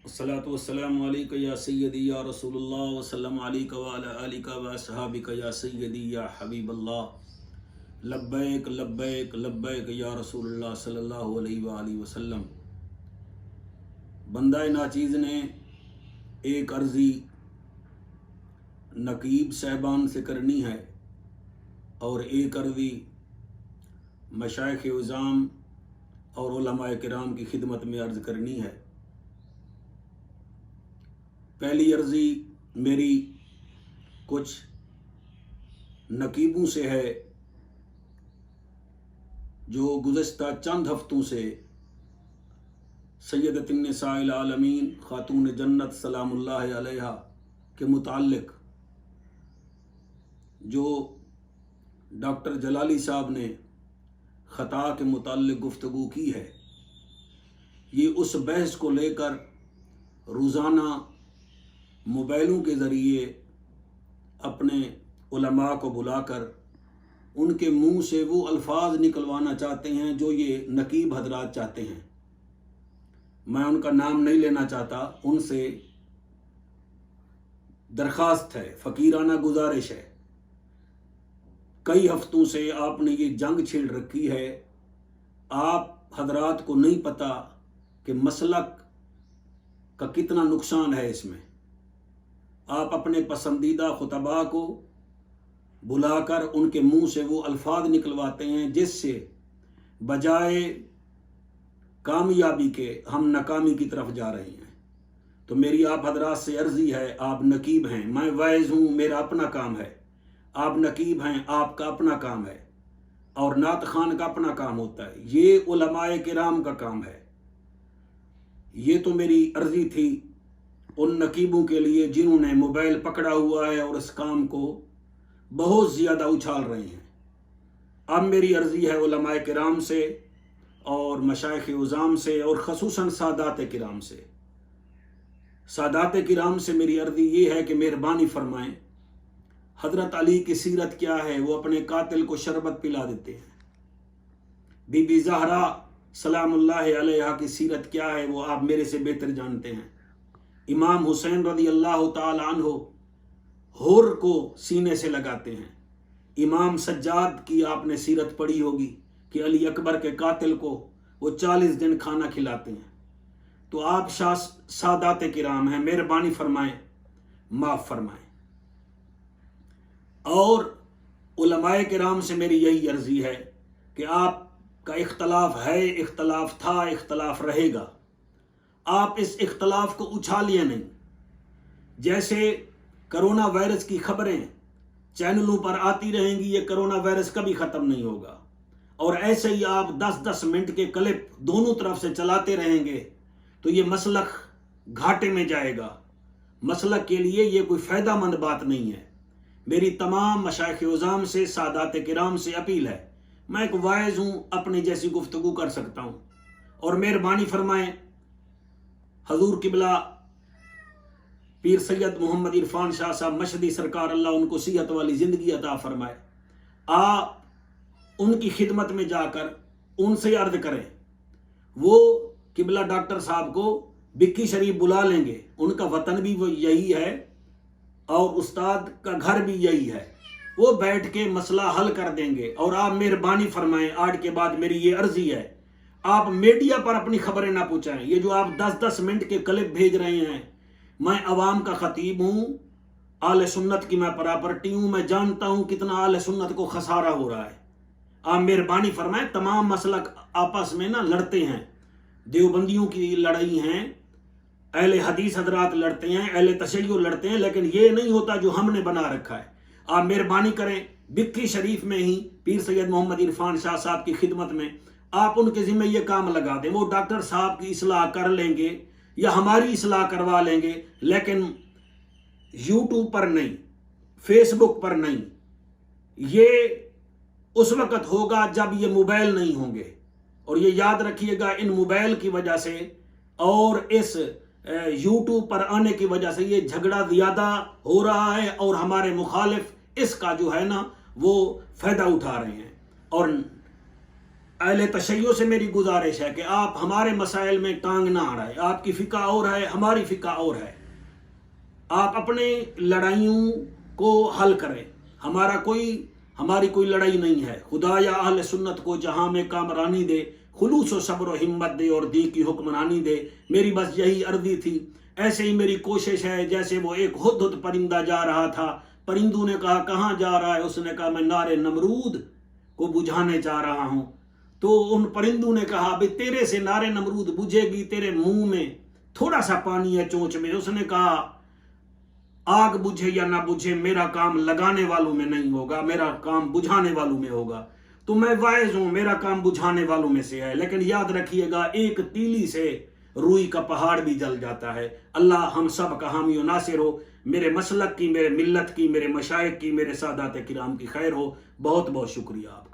अस्सलातु वस्सलामु अलैका या सय्यदी या रसूलुल्लाह वसल्लम अलैका व अला आलिका व असहाबिका या सय्यदी या हबीबल्लाह लब्बैक लब्बैक लब्बैक या रसूलुल्लाह सल्लल्लाहु अलैहि व आलिहि वसल्लम। बंदा नाचीज़ ने एक अर्ज़ी नकीब साहबान से करनी है और एक अर्ज़ी मशाइख़ उज़ाम और उलमाए किराम की खिदमत में अर्ज़ करनी है। पहली अर्ज़ी मेरी कुछ नकीबों से है जो गुज़श्ता चंद हफ्तों से सय्यदतुन निसाइल आलमीन खातून जन्नत सलामुल्लाह अलैहा के मुताल्लिक़ जो डॉक्टर जलाली साहब ने ख़ता के मुताल्लिक़ गुफ्तगू की है। ये उस बहस को लेकर रोज़ाना मोबाइलों के ज़रिए अपने उलमा को बुलाकर उनके मुंह से वो अल्फाज निकलवाना चाहते हैं जो ये नकीब हजरात चाहते हैं। मैं उनका नाम नहीं लेना चाहता, उनसे दरख्वास्त है, फ़कीराना गुजारिश है। कई हफ्तों से आपने ये जंग छेड़ रखी है। आप हजरात को नहीं पता कि मसलक का कितना नुकसान है इसमें। आप अपने पसंदीदा खुतबा को बुलाकर उनके मुंह से वो अल्फाज निकलवाते हैं जिससे बजाय कामयाबी के हम नाकामी की तरफ जा रहे हैं। तो मेरी आप हजरात से अर्जी है, आप नकीब हैं, मैं वाइज हूँ, मेरा अपना काम है। आप नकीब हैं, आपका अपना काम है और नात खान का अपना काम होता है। ये उलमाए किराम का काम है। ये तो मेरी अर्जी थी उन नकीबों के लिए जिन्होंने मोबाइल पकड़ा हुआ है और इस काम को बहुत ज़्यादा उछाल रहे हैं। अब मेरी अर्जी है उलमाए किराम से और मशाइख़ उज़ाम से और ख़ुसूसन सादात किराम से। सादात किराम से मेरी अर्जी ये है कि मेहरबानी फरमाएं, हज़रत अली की सीरत क्या है, वो अपने कातिल को शरबत पिला देते हैं। बीबी ज़हरा सलामुल्लाह अलैहा की सीरत क्या है, वो आप मेरे से बेहतर जानते हैं। इमाम हुसैन रज़ी अल्लाह ताला अन्हु हुर को सीने से लगाते हैं। इमाम सज्जाद की आपने सीरत पढ़ी होगी कि अली अकबर के कातिल को वो 40 दिन खाना खिलाते हैं। तो आप सादात किराम हैं, मेहरबानी फरमाएं, माफ़ फरमाएं। और उलमाए किराम से मेरी यही अर्जी है कि आपका इख्तलाफ है, इख्तलाफ था, इख्तलाफ रहेगा। आप इस इख्तलाफ को उछालिए नहीं। जैसे कोरोना वायरस की खबरें चैनलों पर आती रहेंगी, ये कोरोना वायरस कभी ख़त्म नहीं होगा। और ऐसे ही आप 10-10 मिनट के क्लिप दोनों तरफ से चलाते रहेंगे तो ये मसलक घाटे में जाएगा। मसलक के लिए ये कोई फ़ायदामंद बात नहीं है। मेरी तमाम मशाइख़ उज़ाम से, सादात किराम से अपील है, मैं एक वाइज हूँ, अपनी जैसी गुफ्तगू कर सकता हूँ। और मेहरबानी फरमाएं, हजूर किबला पीर सैयद मोहम्मद इरफान शाह साहब मशदी सरकार, अल्लाह उनको सेहत वाली ज़िंदगी अता फरमाए, आप उनकी खिदमत में जाकर उनसे अर्ज करें। वो किबला डॉक्टर साहब को बिक्की शरीफ बुला लेंगे, उनका वतन भी वो यही है और उस्ताद का घर भी यही है। वो बैठ के मसला हल कर देंगे। और आप मेहरबानी फरमाएं, आज के बाद मेरी ये अर्जी है, आप मीडिया पर अपनी खबरें ना पहुँचाएं। ये जो आप 10-10 मिनट के क्लिप भेज रहे हैं, मैं अवाम का खतीब हूँ, आले सुन्नत की मैं प्रॉपर्टी हूँ, मैं जानता हूँ कितना आले सुन्नत को खसारा हो रहा है। आप मेहरबानी फरमाएं, तमाम मसलक आपस में ना लड़ते हैं। देवबंदियों की लड़ाई हैं, अहले हदीस हजरात लड़ते हैं, अहले तशय्यो लड़ते हैं, लेकिन ये नहीं होता जो हमने बना रखा है। आप मेहरबानी करें, बिक्की शरीफ में ही पीर सैयद मोहम्मद इरफान शाह साहब की खिदमत में आप उनके ज़िम्मे ये काम लगा दें। वो डॉक्टर साहब की इस्लाह कर लेंगे या हमारी इस्लाह करवा लेंगे, लेकिन यूट्यूब पर नहीं, फेसबुक पर नहीं। ये उस वक़्त होगा जब ये मोबाइल नहीं होंगे। और ये याद रखिएगा, इन मोबाइल की वजह से और इस यूट्यूब पर आने की वजह से ये झगड़ा ज़्यादा हो रहा है और हमारे मुखालिफ इसका जो है ना वो फ़ायदा उठा रहे हैं। और اہل تشیع سے میری گزارش ہے کہ آپ ہمارے مسائل میں ٹانگ نہ اڑائیں. آپ کی فقہ اور ہے، ہماری فقہ اور ہے. آپ اپنے لڑائیوں کو حل کریں. ہماری کوئی لڑائی نہیں ہے. خدا یا اہل سنت کو جہاں میں کامرانی دے، خلوص و صبر و ہمت دے اور دی کی حکمرانی دے. میری بس یہی عرضی تھی. ایسے ہی میری کوشش ہے جیسے وہ ایک ہدہد پرندہ جا رہا تھا. پرندوں نے کہا کہاں جا رہا ہے؟ اس نے کہا میں نار نمرود کو بجھانے جا رہا ہوں. تو ان پرندوں نے کہا بھئی تیرے سے نار نمرود بجھے گی، تیرے منہ میں تھوڑا سا پانی ہے چونچ میں. اس نے کہا آگ بجھے یا نہ بجھے میرا کام لگانے والوں میں نہیں ہوگا، میرا کام بجھانے والوں میں ہوگا. تو میں واعظ ہوں، میرا کام بجھانے والوں میں سے ہے. لیکن یاد رکھیے گا ایک تیلی سے روئی کا پہاڑ بھی جل جاتا ہے. اللہ ہم سب کا حامی و ناصر ہو. میرے مسلک کی، میرے ملت کی، میرے مشائخ کی، میرے سادات کرام کی خیر ہو. بہت بہت شکریہ آپ.